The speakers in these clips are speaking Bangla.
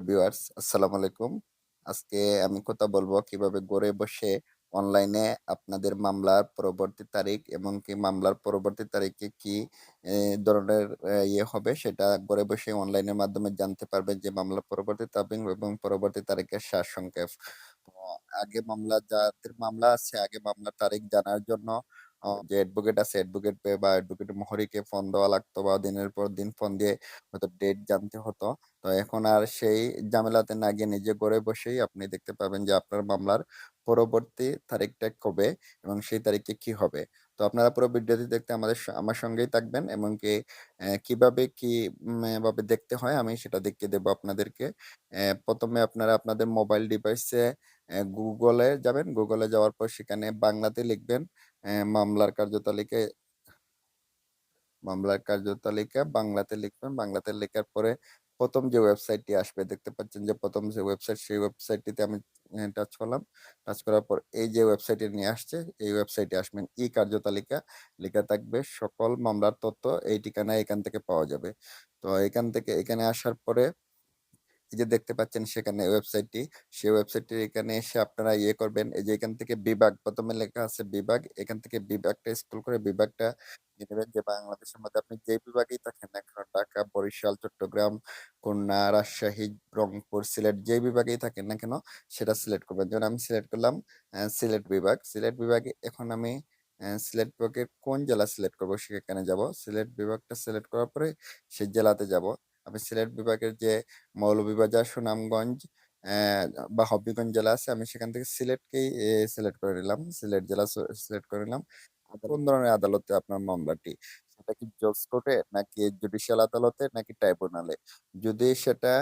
ভিউয়ার্স আসসালামু আলাইকুম। আজকে আমি কথা বলবো কিভাবে ঘরে বসে অনলাইনে আপনাদের মামলার পরবর্তী তারিখ এবং কি মামলার পরবর্তী তারিখে কি ধরনের ইয়ে হবে সেটা ঘরে বসে অনলাইনের মাধ্যমে জানতে পারবেন যে মামলার পরবর্তী তারিখ এবং পরবর্তী তারিখের সারসংক্ষেপ। তো আগে মামলা যাদের মামলা আছে আগে মামলার তারিখ জানার জন্য যে অ্যাডভোকেট আছে অ্যাডভোকেট বা অ্যাডভোকেট মোহরীকে ফোন দেওয়া লাগতো বা দিনের পর দিন ফোন দিয়ে হয়তো ডেট জানতে হতো। তো এখন আর সেই ঝামেলাতে না গিয়ে নিজে ঘরে বসেই আপনি দেখতে পাবেন যে আপনার মামলার পরবর্তী তারিখটা কবে এবং সেই তারিখে কি হবে। তো আপনারা পুরো ভিডিওটি দেখতে আমার সঙ্গেই থাকবেন এমনকি কিভাবে কি ভাবে দেখতে হয় আমি সেটা দেখিয়ে দেব আপনাদেরকে। ১ম এ আপনারা আপনাদের মোবাইল ডিভাইসে Google এ যাবেন। Google এ যাওয়ার পর সেখানে বাংলাতে লিখবেন মামলার কার্যতালিকায় মামলার কার্যতালিকা বাংলাতে লিখবেন। বাংলাতে লেখার পরে ১ম যে ওয়েবসাইটটি আসবে দেখতে পাচ্ছেন যে ১ম যে ওয়েবসাইট সেই ওয়েবসাইটটিতে আমি টাচ করলাম। টাচ করার পর এই যে ওয়েবসাইটে নিয়ে আসছে এই ওয়েবসাইটে আসবেন। কার্যতালিকা লেখা থাকবে সকল মামলার তথ্য এই ঠিকানায় এখান থেকে পাওয়া যাবে। তো এখান থেকে এখানে আসার পরে এই যে দেখতে পাচ্ছেন সেখানে ওয়েবসাইটটি, সেই ওয়েবসাইটটির এখানে এসে আপনারা ইয়ে করবেন, এই যে এখান থেকে বিভাগ ১ম এ লেখা আছে বিভাগ, এখান থেকে বিভাগটা স্ক্রল করে বিভাগটা নিয়ে নেবেন যে বাংলাদেশের মধ্যে আপনি যে বিভাগেই থাকেন না কেন ঢাকা, বরিশাল, চট্টগ্রাম, খুলনা, রাজশাহী, রংপুর, সিলেট যে বিভাগেই থাকেন না কেন সেটা সিলেক্ট করবেন। যেমন আমি সিলেক্ট করলাম সিলেট বিভাগ। সিলেট বিভাগে এখন আমি সিলেট বিভাগের কোন জেলা সিলেক্ট করব সেখানে যাব। সিলেট বিভাগটা সিলেক্ট করার পরে সেই জেলাতে যাব। আমি সিলেট বিভাগের যে মৌলভীবাজার, সুনামগঞ্জ বা হবিগঞ্জ জেলা আছে আমি সেখান থেকে সিলেটকেই সিলেক্ট করে নিলাম। সিলেট জেলা সিলেক্ট করে নিলাম। কোন ধরনের আদালতে আপনার মামলাটি? সেটা কি জজ কোর্টে নাকি জুডিশিয়াল আদালতে নাকি ট্রাইব্যুনালে? যদি সেটা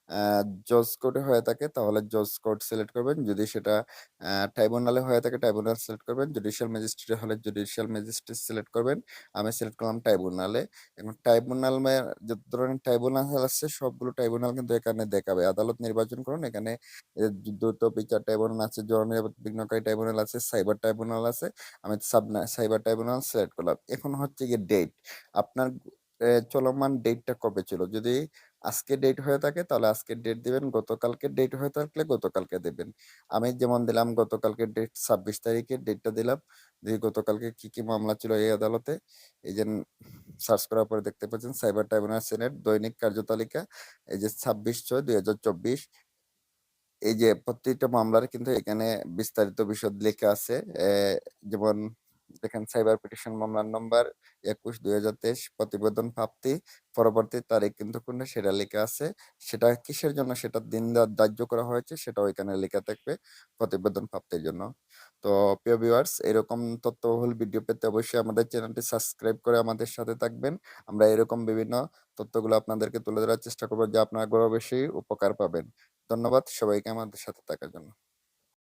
আ জজ কোর্টে হয়ে থাকে তাহলে জজ কোর্ট সিলেক্ট করবেন। যদি সেটা ট্রাইব্যুনালে হয়ে থাকে ট্রাইব্যুনাল সিলেক্ট করবেন। জুডিশিয়াল ম্যাজিস্ট্রেট হলে জুডিশিয়াল ম্যাজিস্ট্রেট সিলেক্ট করবেন। আমি সিলেক্ট করলাম ট্রাইব্যুনালে। এখন ট্রাইব্যুনাল যত ধরনের ট্রাইব্যুনাল আছে সবগুলো ট্রাইব্যুনাল কিন্তু এখানে দেখাবে। আদালত নির্বাচন করুন। এখানে দ্রুত বিচার ট্রাইব্যুনাল আছে, জননিরাপদ বিঘ্নকারী ট্রাইব্যুনাল আছে, সাইবার ট্রাইব্যুনাল আছে। আমি সাইবার ট্রাইব্যুনাল সিলেক্ট করলাম। এখন হচ্ছে গিয়ে ডেট। আপনার চলমান ডেটটা কবে ছিল? যদি আজকের ডেট হয়ে থাকে তাহলে আজকের ডেট দিবেন। গতকালকের ডেট হয়ে থাকলে গতকালকে দিবেন। আমি যেমন দিলাম গতকালকের ডেট ২৬ তারিখের ডেটটা দিলাম। গতকালকে কি মামলা ছিল এই আদালতে। এই যে সার্চ করার পরে দেখতে পাচ্ছেন সাইবার ট্রাইব্যুনাল সিলেট দৈনিক কার্যতালিকা এই যে ২৬/৬/২০২৪ এই যে প্রত্যেকটা মামলার কিন্তু এখানে বিস্তারিত বিশদ লেখা আছে। যেমন দেখেন সাইবার পিটিশন মামলার নম্বর ২১/২০২৩ প্রতিবেদন প্রাপ্তি পরবর্তী তারিখ কিন্তু কোনটা সেটা লেখা আছে। সেটা কিসের জন্য সেটার দিন ধার্য করা হয়েছে সেটাও এখানে লেখা থাকবে প্রতিবেদন প্রাপ্তির জন্য। তো প্রিয় ভিউয়ার্স এরকম তথ্যবহুল ভিডিও পেতে অবশ্যই আমাদের চ্যানেলটি সাবস্ক্রাইব করে আমাদের সাথে থাকবেন। আমরা এরকম বিভিন্ন তথ্যগুলো আপনাদেরকে তুলে ধরার চেষ্টা করব যা আপনারা ঘরে বসেই উপকার পাবেন। ধন্যবাদ সবাইকে আমাদের সাথে থাকার জন্য।